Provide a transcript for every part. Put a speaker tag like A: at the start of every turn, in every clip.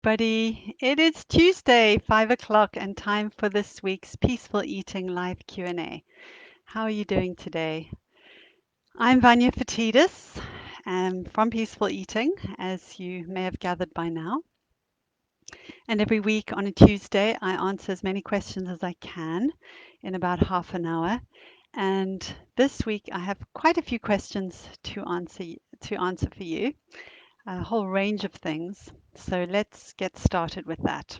A: Buddy, it is Tuesday, 5 o'clock, and time for this week's Peaceful Eating Live Q&A. How are you doing today? I'm Vanya Fatidis, from Peaceful Eating, as you may have gathered by now. And every week on a Tuesday, I answer as many questions as I can in about half an hour. And this week, I have quite a few questions to answer for you, a whole range of things. So let's get started with that.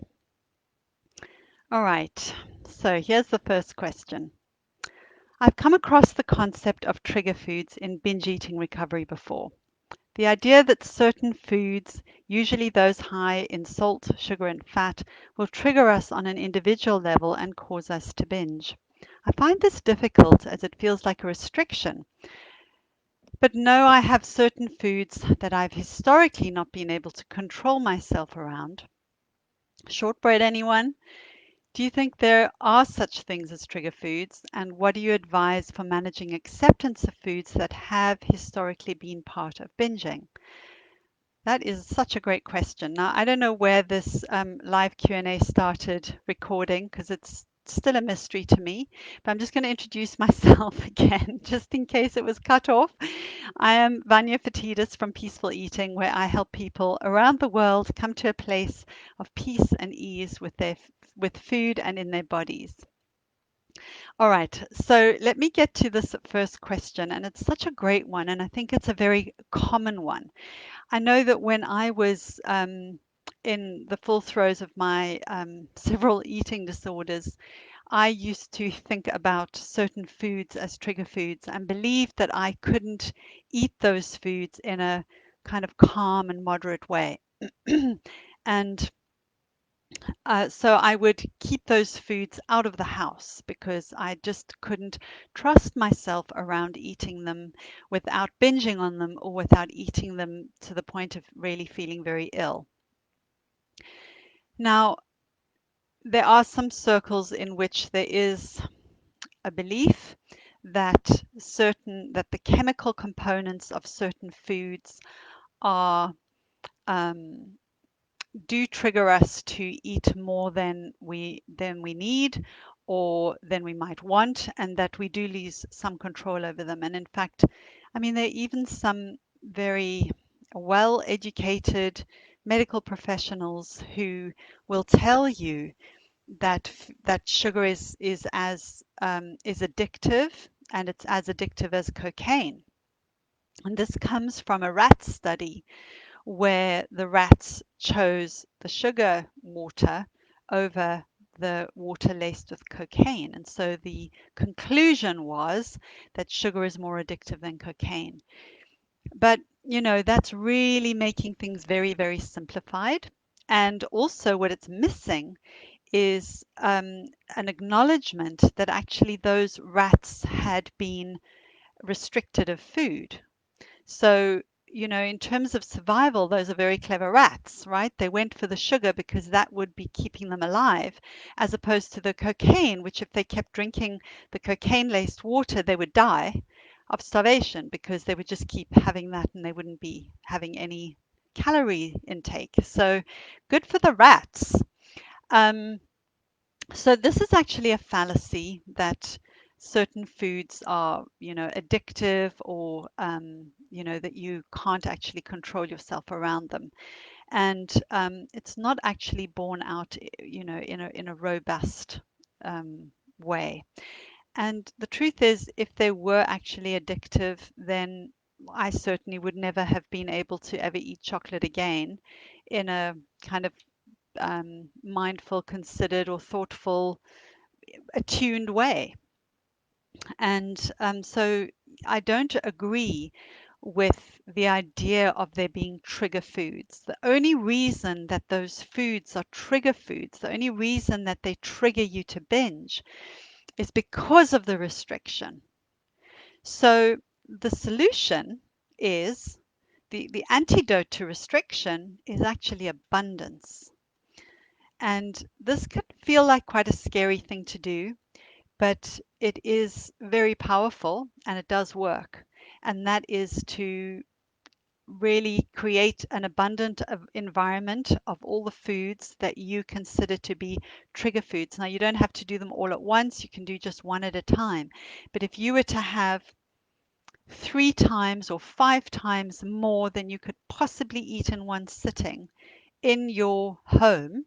A: All right, so here's the first question. I've come across the concept of trigger foods in binge eating recovery before. The idea that certain foods, usually those high in salt, sugar, and fat, will trigger us on an individual level and cause us to binge. I find this difficult as it feels like a restriction, but know I have certain foods that I've historically not been able to control myself around. Shortbread, anyone? Do you think there are such things as trigger foods? And what do you advise for managing acceptance of foods that have historically been part of binging? That is such a great question. Now, I don't know where this live Q&A started recording because it's still a mystery to me, but I'm just going to introduce myself again, just in case it was cut off. I am Vanya Fatidis from Peaceful Eating, where I help people around the world come to a place of peace and ease with food and in their bodies. All right, so let me get to this first question, and it's such a great one, and I think it's a very common one. I know that when I was in the full throes of my several eating disorders, I used to think about certain foods as trigger foods and believed that I couldn't eat those foods in a kind of calm and moderate way. And so I would keep those foods out of the house because I just couldn't trust myself around eating them without binging on them or without eating them to the point of really feeling very ill. Now, there are some circles in which there is a belief that the chemical components of certain foods are um, do trigger us to eat more than we need or than we might want, and that we do lose some control over them. And in fact, I mean, there are even some very well educated medical professionals who will tell you that sugar is addictive, and it's as addictive as cocaine. And this comes from a rat study where the rats chose the sugar water over the water laced with cocaine. And so the conclusion was that sugar is more addictive than cocaine. But, that's really making things very, very simplified. And also, what it's missing is an acknowledgement that actually those rats had been restricted of food. So, in terms of survival, those are very clever rats, right? They went for the sugar because that would be keeping them alive, as opposed to the cocaine, which if they kept drinking the cocaine laced water, they would die of starvation because they would just keep having that and they wouldn't be having any calorie intake. So, good for the rats. Um, so this is actually a fallacy that certain foods are, addictive or, that you can't actually control yourself around them. And it's not actually borne out, in a robust way. And the truth is, if they were actually addictive, then I certainly would never have been able to ever eat chocolate again in a kind of mindful, considered, or thoughtful attuned way. And so I don't agree with the idea of there being trigger foods. The only reason that those foods are trigger foods, the only reason that they trigger you to binge is because of the restriction. So the solution is the antidote to restriction is actually abundance. And this could feel like quite a scary thing to do, but it is very powerful and it does work. And that is to really create an abundant environment of all the foods that you consider to be trigger foods. Now, you don't have to do them all at once, you can do just one at a time. But if you were to have 3 times or 5 times more than you could possibly eat in one sitting in your home,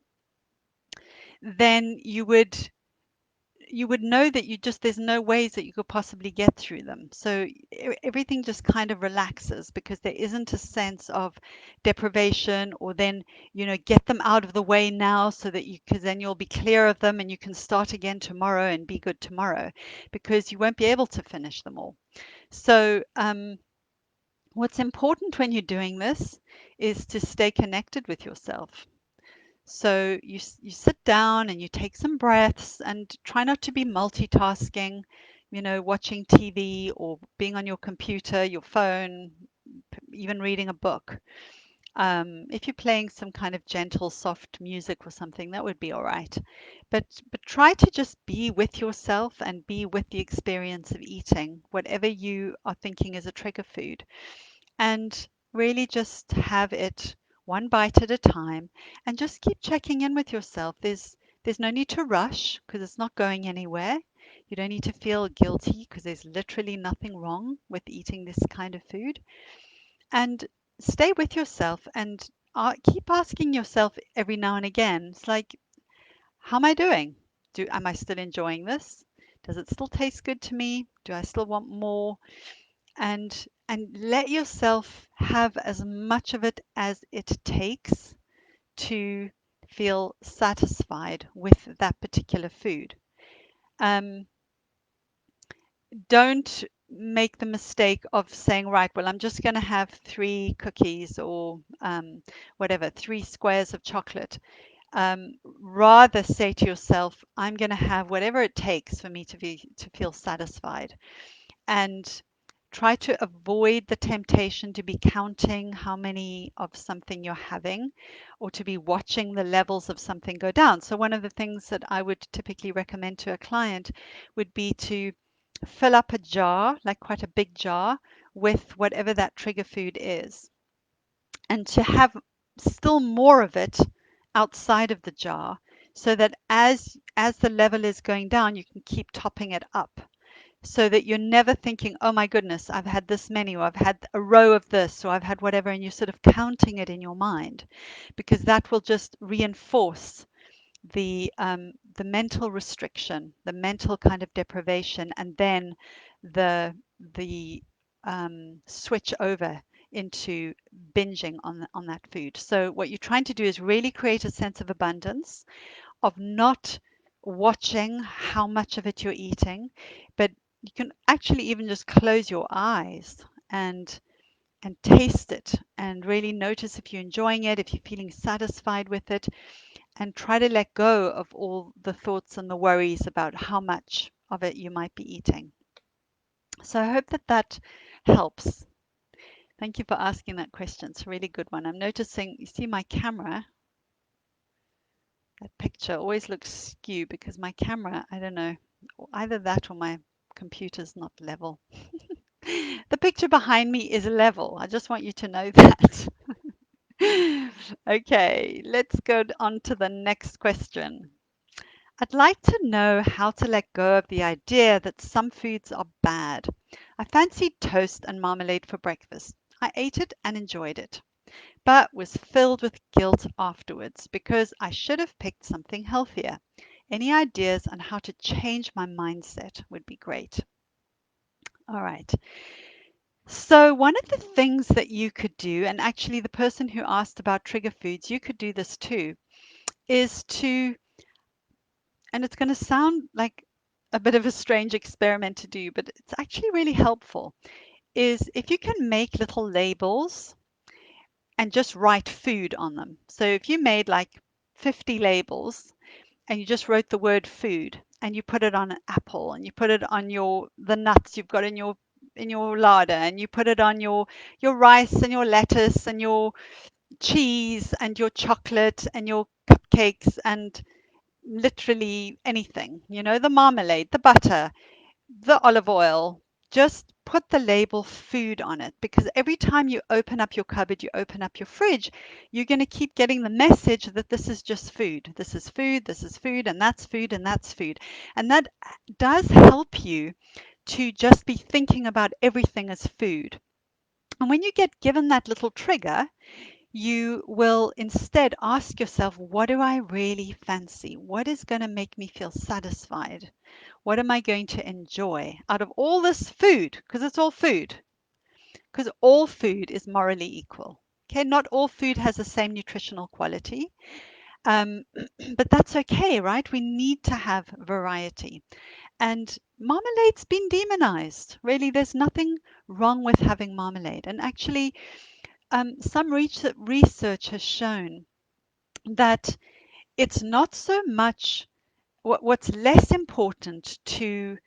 A: then you would know that there's no ways that you could possibly get through them. So everything just kind of relaxes because there isn't a sense of deprivation, or then, get them out of the way now so that because then you'll be clear of them and you can start again tomorrow and be good tomorrow, because you won't be able to finish them all. So what's important when you're doing this is to stay connected with yourself. So you sit down and you take some breaths and try not to be multitasking, watching TV or being on your computer, your phone, even reading a book. If you're playing some kind of gentle, soft music or something, that would be all right. But try to just be with yourself and be with the experience of eating whatever you are thinking is a trigger food, and really just have it one bite at a time, and just keep checking in with yourself. There's no need to rush because it's not going anywhere. You don't need to feel guilty because there's literally nothing wrong with eating this kind of food. And stay with yourself and keep asking yourself every now and again. It's like, how am I doing? Am I still enjoying this? Does it still taste good to me? Do I still want more? And let yourself have as much of it as it takes to feel satisfied with that particular food. Um, don't make the mistake of saying, right, well, I'm just going to have 3 cookies or whatever, 3 squares of chocolate. Rather say to yourself, I'm going to have whatever it takes for me to feel satisfied, and try to avoid the temptation to be counting how many of something you're having, or to be watching the levels of something go down. So one of the things that I would typically recommend to a client would be to fill up a jar, like quite a big jar, with whatever that trigger food is, and to have still more of it outside of the jar, so that as the level is going down, you can keep topping it up, so that you're never thinking, oh my goodness, I've had this many, or I've had a row of this, or I've had whatever, and you're sort of counting it in your mind, because that will just reinforce the mental restriction, the mental kind of deprivation, and then the switch over into binging on that food. So what you're trying to do is really create a sense of abundance, of not watching how much of it you're eating, but you can actually even just close your eyes and taste it and really notice if you're enjoying it, if you're feeling satisfied with it, and try to let go of all the thoughts and the worries about how much of it you might be eating. So I hope that that helps. Thank you for asking that question. It's a really good one. I'm noticing, you see my camera, that picture always looks skew because my camera, I don't know, either that or my computer's not level. The picture behind me is level. I just want you to know that. Okay, let's go on to the next question. I'd like to know how to let go of the idea that some foods are bad. I fancied toast and marmalade for breakfast. I ate it and enjoyed it, but was filled with guilt afterwards because I should have picked something healthier. Any ideas on how to change my mindset would be great. All right. So, one of the things that you could do, and actually the person who asked about trigger foods, you could do this too, is to, and it's going to sound like a bit of a strange experiment to do, but it's actually really helpful, is if you can make little labels and just write food on them. So if you made like 50 labels and you just wrote the word food, and you put it on an apple, and you put it on the nuts you've got in your larder, and you put it on your rice and your lettuce and your cheese and your chocolate and your cupcakes and literally anything, the marmalade, the butter, the olive oil, just put the label food on it, because every time you open up your cupboard, you open up your fridge, you're going to keep getting the message that this is just food. This is food, this is food, and that's food, and that's food. And that does help you to just be thinking about everything as food. And when you get given that little trigger, you will instead ask yourself, what do I really fancy? What is going to make me feel satisfied? What am I going to enjoy out of all this food? Because it's all food, because all food is morally equal. Okay, not all food has the same nutritional quality, um, but that's okay, right? We need to have variety. And marmalade's been demonized. Really, there's nothing wrong with having marmalade. And actually, some research has shown that it's not so much what's less important to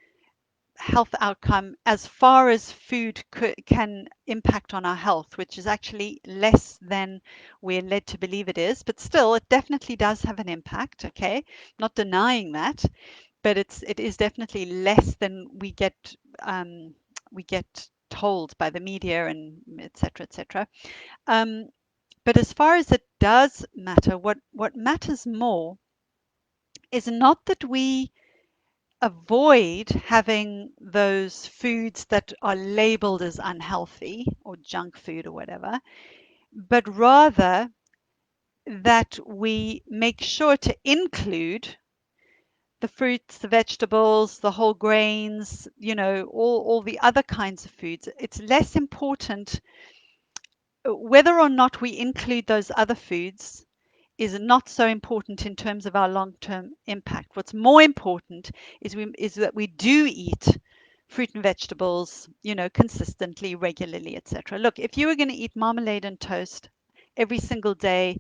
A: health outcome as far as food can impact on our health, which is actually less than we're led to believe it is, but still it definitely does have an impact. Okay, not denying that, but it is definitely less than we get told by the media and etc etc. um, but as far as it does matter, what matters more is not that we avoid having those foods that are labeled as unhealthy or junk food or whatever, but rather that we make sure to include the fruits, the vegetables, the whole grains, all the other kinds of foods. It's less important whether or not we include those other foods is not so important in terms of our long-term impact. What's more important is that we do eat fruit and vegetables, consistently, regularly, etc. Look, if you were going to eat marmalade and toast every single day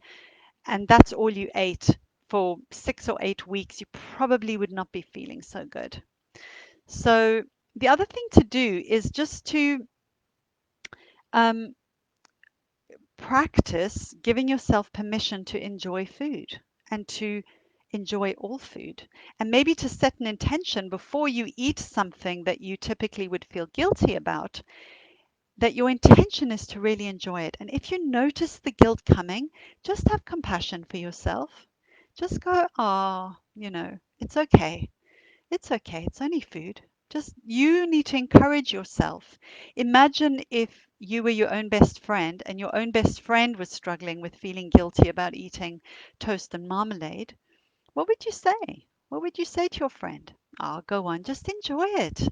A: and that's all you ate for 6 or 8 weeks, you probably would not be feeling so good. So the other thing to do is just to um, practice giving yourself permission to enjoy food and to enjoy all food, and maybe to set an intention before you eat something that you typically would feel guilty about, that your intention is to really enjoy it. And if you notice the guilt coming, just have compassion for yourself. Just go, oh, it's okay. It's okay. It's only food. Just you need to encourage yourself. Imagine if you were your own best friend and your own best friend was struggling with feeling guilty about eating toast and marmalade. What would you say? What would you say to your friend? Oh, go on, just enjoy it.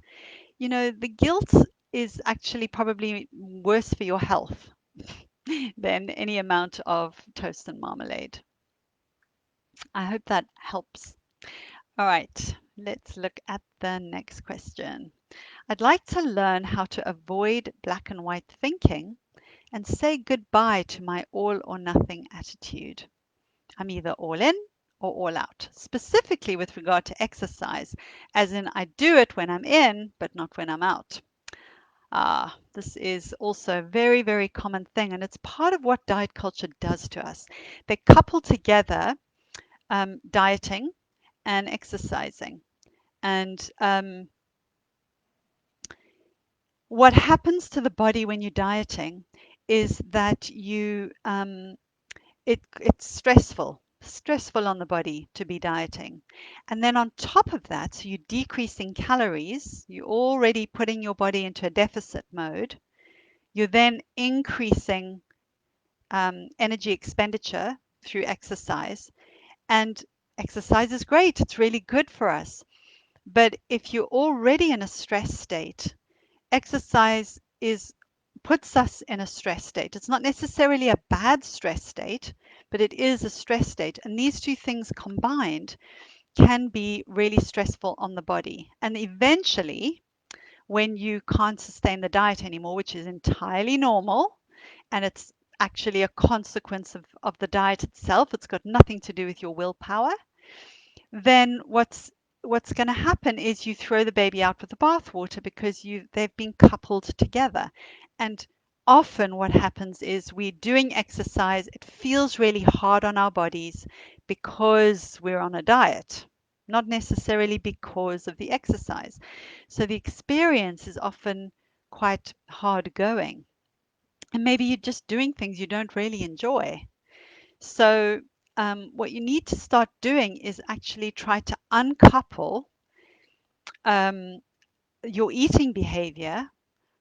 A: The guilt is actually probably worse for your health than any amount of toast and marmalade. I hope that helps. All right, let's look at the next question. I'd like to learn how to avoid black and white thinking and say goodbye to my all or nothing attitude. I'm either all in or all out, specifically with regard to exercise, as in I do it when I'm in, but not when I'm out. This is also a very, very common thing, and it's part of what diet culture does to us. They couple together dieting and exercising. And what happens to the body when you're dieting is that it's stressful on the body to be dieting. And then on top of that, so you're decreasing calories, you're already putting your body into a deficit mode. You're then increasing energy expenditure through exercise. And exercise is great, it's really good for us. But if you're already in a stress state, exercise is puts us in a stress state. It's not necessarily a bad stress state, but it is a stress state. And these two things combined can be really stressful on the body. And eventually, when you can't sustain the diet anymore, which is entirely normal, and it's actually a consequence of the diet itself, it's got nothing to do with your willpower, then what's going to happen is you throw the baby out with the bathwater, because they've been coupled together. And often what happens is we're doing exercise, it feels really hard on our bodies because we're on a diet, not necessarily because of the exercise. So the experience is often quite hard going. And maybe you're just doing things you don't really enjoy. So, what you need to start doing is actually try to uncouple um, your eating behavior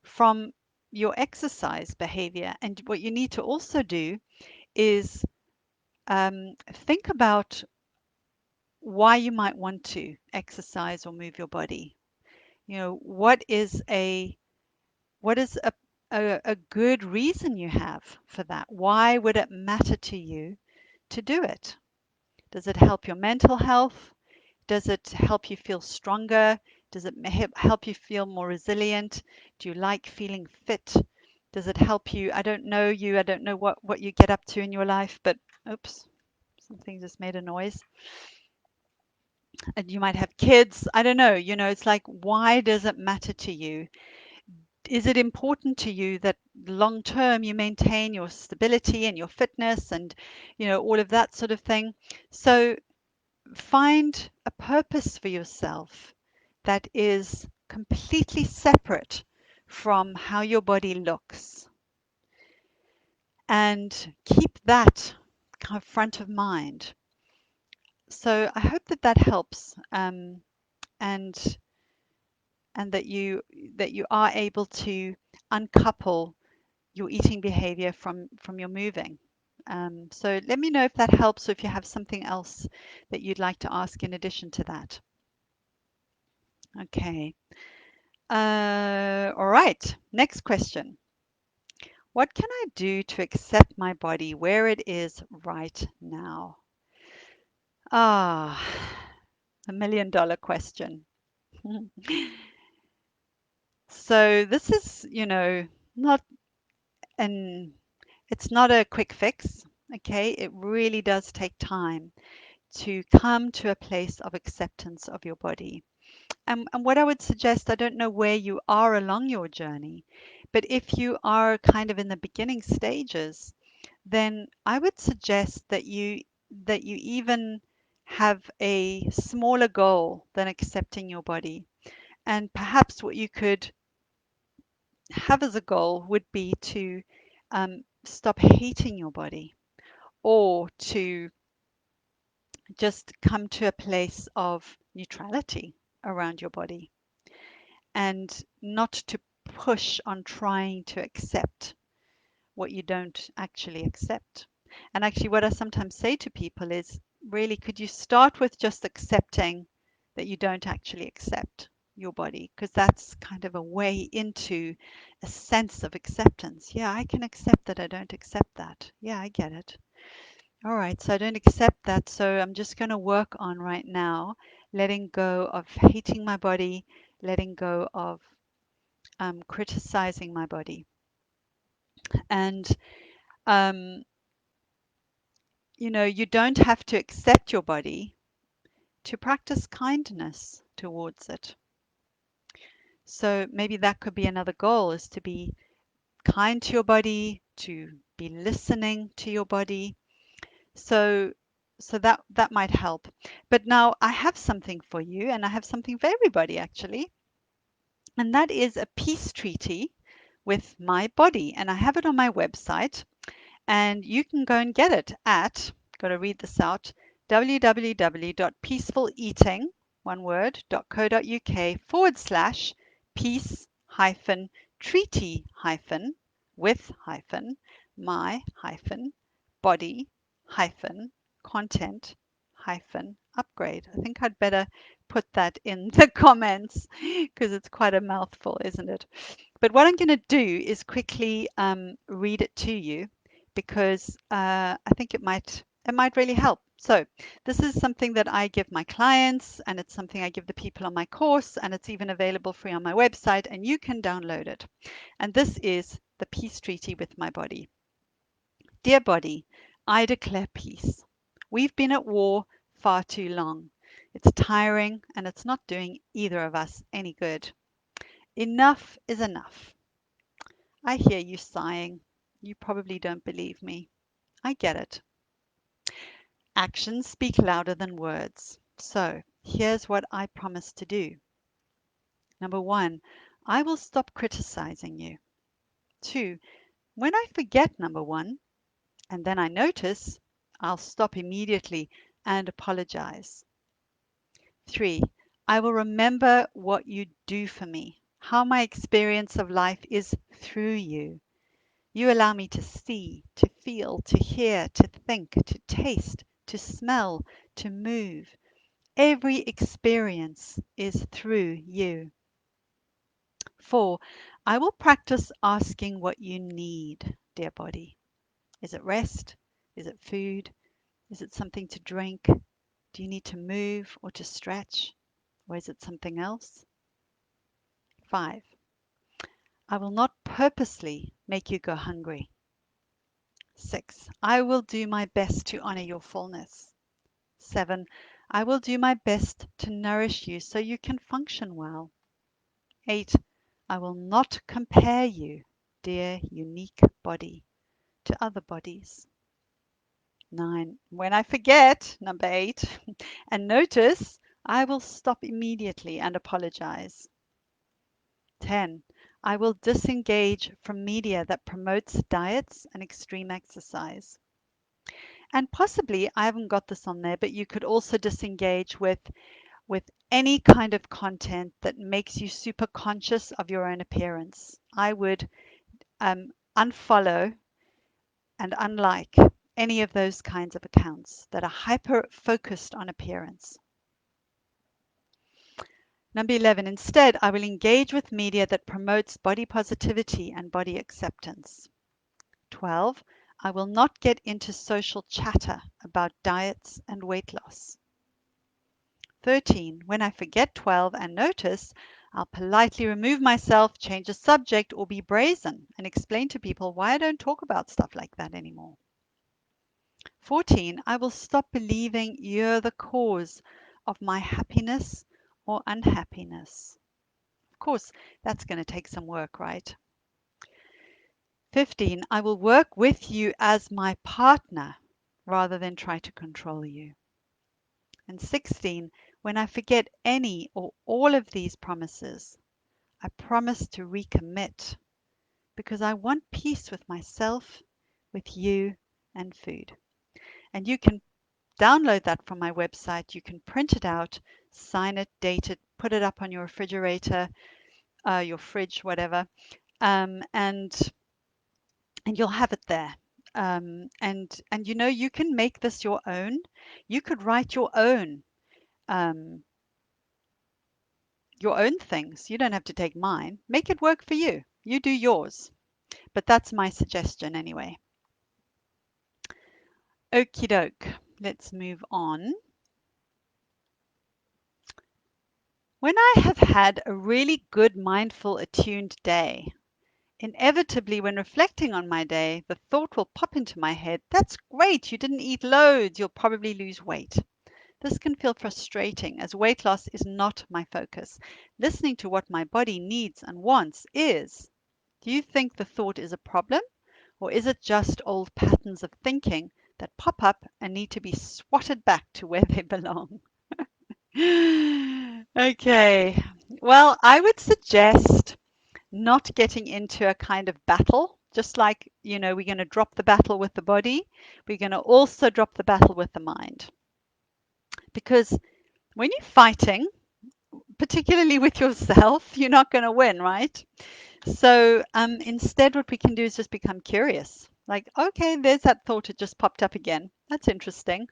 A: from your exercise behavior. And what you need to also do is think about why you might want to exercise or move your body. You know, what is a good reason you have for that? Why would it matter to you to do it? Does it help your mental health? Does it help you feel stronger? Does it help you feel more resilient? Do you like feeling fit? Does it help you? I don't know you. I don't know what you get up to in your life, but oops, something just made a noise. And you might have kids. I don't know. You know, it's like, why does it matter to you? Is it important to you that long term you maintain your stability and your fitness and, you know, all of that sort of thing? So find a purpose for yourself that is completely separate from how your body looks, and keep that kind of front of mind. So I hope that that helps, and that you are able to uncouple your eating behavior from your moving. So let me know if that helps, or if you have something else that you'd like to ask in addition to that. Okay. All right. Next question. What can I do to accept my body where it is right now? Ah, $1 million question. So this is, not an it's not a quick fix. Okay, it really does take time to come to a place of acceptance of your body. And what I would suggest, I don't know where you are along your journey, but if you are kind of in the beginning stages, then I would suggest that you even have a smaller goal than accepting your body. And perhaps what you could have as a goal would be to stop hating your body, or to just come to a place of neutrality around your body, and not to push on trying to accept what you don't actually accept. And actually, what I sometimes say to people is, really, could you start with just accepting that you don't actually accept your body? Because that's kind of a way into a sense of acceptance. Yeah, I can accept that I don't accept that. Yeah, I get it. All right, so I don't accept that. So I'm just going to work on right now letting go of hating my body, letting go of criticizing my body. And, um, you don't have to accept your body to practice kindness towards it. So maybe that could be another goal, is to be kind to your body, to be listening to your body. So that might help. But now I have something for you, and I have something for everybody actually, and that is a peace treaty with my body, and I have it on my website. And you can go and get it at, got to read this out, www.peacefuleating, one word, .co.uk /peace hyphen treaty hyphen with hyphen my hyphen body hyphen content hyphen upgrade. I think I'd better put that in the comments because it's quite a mouthful, isn't it? But what I'm going to do is quickly read it to you, because I think it might really help. So this is something that I give my clients, and it's something I give the people on my course, and it's even available free on my website, and you can download it. And this is the peace treaty with my body. Dear body, I declare peace. We've been at war far too long. It's tiring, and it's not doing either of us any good. Enough is enough. I hear you sighing. You probably don't believe me. I get it. Actions speak louder than words. So here's what I promise to do. Number one, I will stop criticizing you. 2. When I forget number 1 and then I notice, I'll stop immediately and apologize. 3. I will remember what you do for me, how my experience of life is through you. You allow me to see, to feel, to hear, to think, to taste, to smell, to move. Every experience is through you. 4. I will practice asking what you need, dear body. Is it rest? Is it food? Is it something to drink? Do you need to move or to stretch? Or is it something else? 5. I will not purposely make you go hungry. 6. I will do my best to honor your fullness. 7. I will do my best to nourish you so you can function well. 8. I will not compare you, dear unique body, to other bodies. 9. When I forget, number 8, and notice, I will stop immediately and apologize. 10. I will disengage from media that promotes diets and extreme exercise. And possibly, I haven't got this on there, but you could also disengage with any kind of content that makes you super conscious of your own appearance. I would unfollow and unlike any of those kinds of accounts that are hyper focused on appearance. Number 11, instead, I will engage with media that promotes body positivity and body acceptance. 12, I will not get into social chatter about diets and weight loss. 13, when I forget 12 and notice, I'll politely remove myself, change the subject, or be brazen and explain to people why I don't talk about stuff like that anymore. 14, I will stop believing you're the cause of my happiness or unhappiness. Of course, that's going to take some work, right? 15, I will work with you as my partner rather than try to control you. And 16, when I forget any or all of these promises, I promise to recommit because I want peace with myself, with you, and food. And you can download that from my website. You can print it out, sign it, date it, put it up on your refrigerator, your fridge, whatever, and you'll have it there. And you know you can make this your own. You could write um, your own things. You don't have to take mine. Make it work for you. You do yours. But that's my suggestion anyway. Okie doke. Let's move on. When I have had a really good, mindful, attuned day, inevitably, when reflecting on my day, the thought will pop into my head, that's great, you didn't eat loads, you'll probably lose weight. This can feel frustrating as weight loss is not my focus. Listening to what my body needs and wants is. Do you think the thought is a problem? Or is it just old patterns of thinking that pop up and need to be swatted back to where they belong? Okay, well, I would suggest not getting into a kind of battle, just like, we're going to drop the battle with the body, we're going to also drop the battle with the mind. Because when you're fighting, particularly with yourself, you're not going to win, right? So instead, what we can do is just become curious. Like, okay, there's that thought, it just popped up again. That's interesting.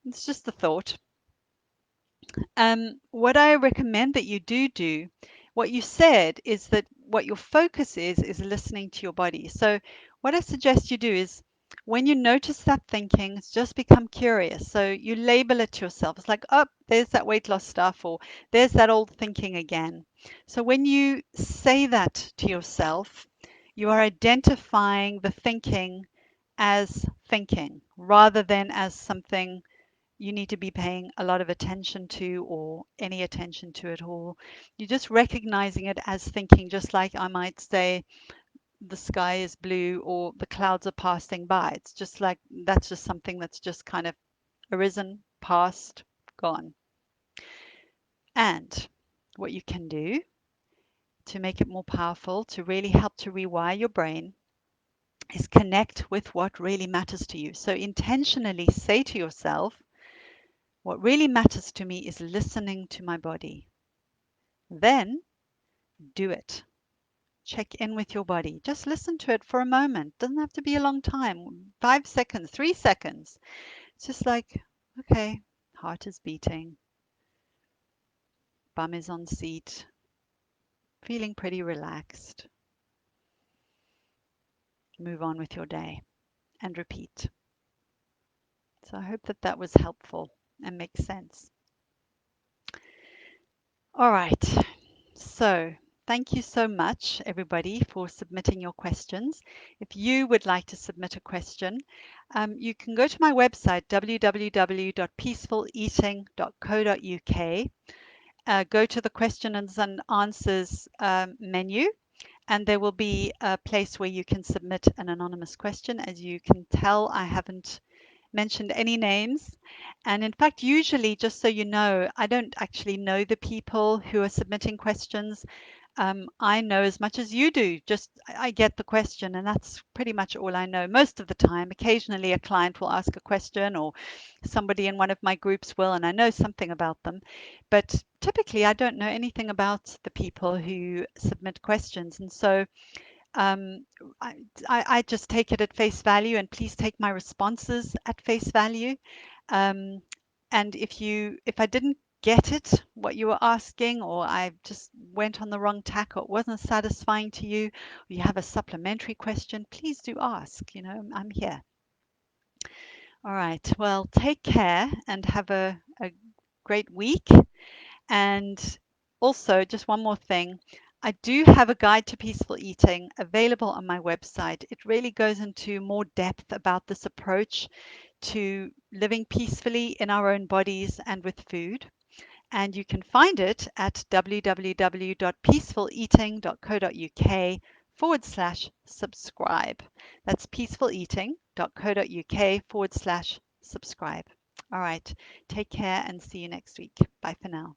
A: It's just a thought. What I recommend that you do, what you said is that what your focus is listening to your body. So what I suggest you do is when you notice that thinking, just become curious. So you label it to yourself. It's like, oh, there's that weight loss stuff, or there's that old thinking again. So when you say that to yourself, you are identifying the thinking as thinking rather than as something you need to be paying a lot of attention to or any attention to at all. You're just recognizing it as thinking, just like I might say the sky is blue or the clouds are passing by. It's just like that's just something that's just kind of arisen, passed, gone. And what you can do to make it more powerful, to really help to rewire your brain, is connect with what really matters to you. So intentionally say to yourself, what really matters to me is listening to my body. Then do it. Check in with your body. Just listen to it for a moment. Doesn't have to be a long time. 5 seconds, 3 seconds. It's just like, okay, heart is beating, bum is on seat, feeling pretty relaxed. Move on with your day and repeat. So I hope that that was helpful and makes sense. All right. So thank you so much, everybody, for submitting your questions. If you would like to submit a question, you can go to my website, www.peacefuleating.co.uk, go to the questions and answers menu, and there will be a place where you can submit an anonymous question. As you can tell, I haven't mentioned any names. And in fact, usually, just so you know, I don't actually know the people who are submitting questions. I know as much as you do. Just I get the question, and that's pretty much all I know most of the time. Occasionally, a client will ask a question, or somebody in one of my groups will, and I know something about them. But typically, I don't know anything about the people who submit questions. And so um, I just take it at face value, and please take my responses at face value. Um, and if I didn't get it, what you were asking, or I just went on the wrong tack, or it wasn't satisfying to you, or you have a supplementary question, please do ask. I'm here. All right. Well, take care and have a great week. And also, just one more thing. I do have a guide to peaceful eating available on my website. It really goes into more depth about this approach to living peacefully in our own bodies and with food. And you can find it at www.peacefuleating.co.uk/subscribe. That's peacefuleating.co.uk/subscribe. All right. Take care and see you next week. Bye for now.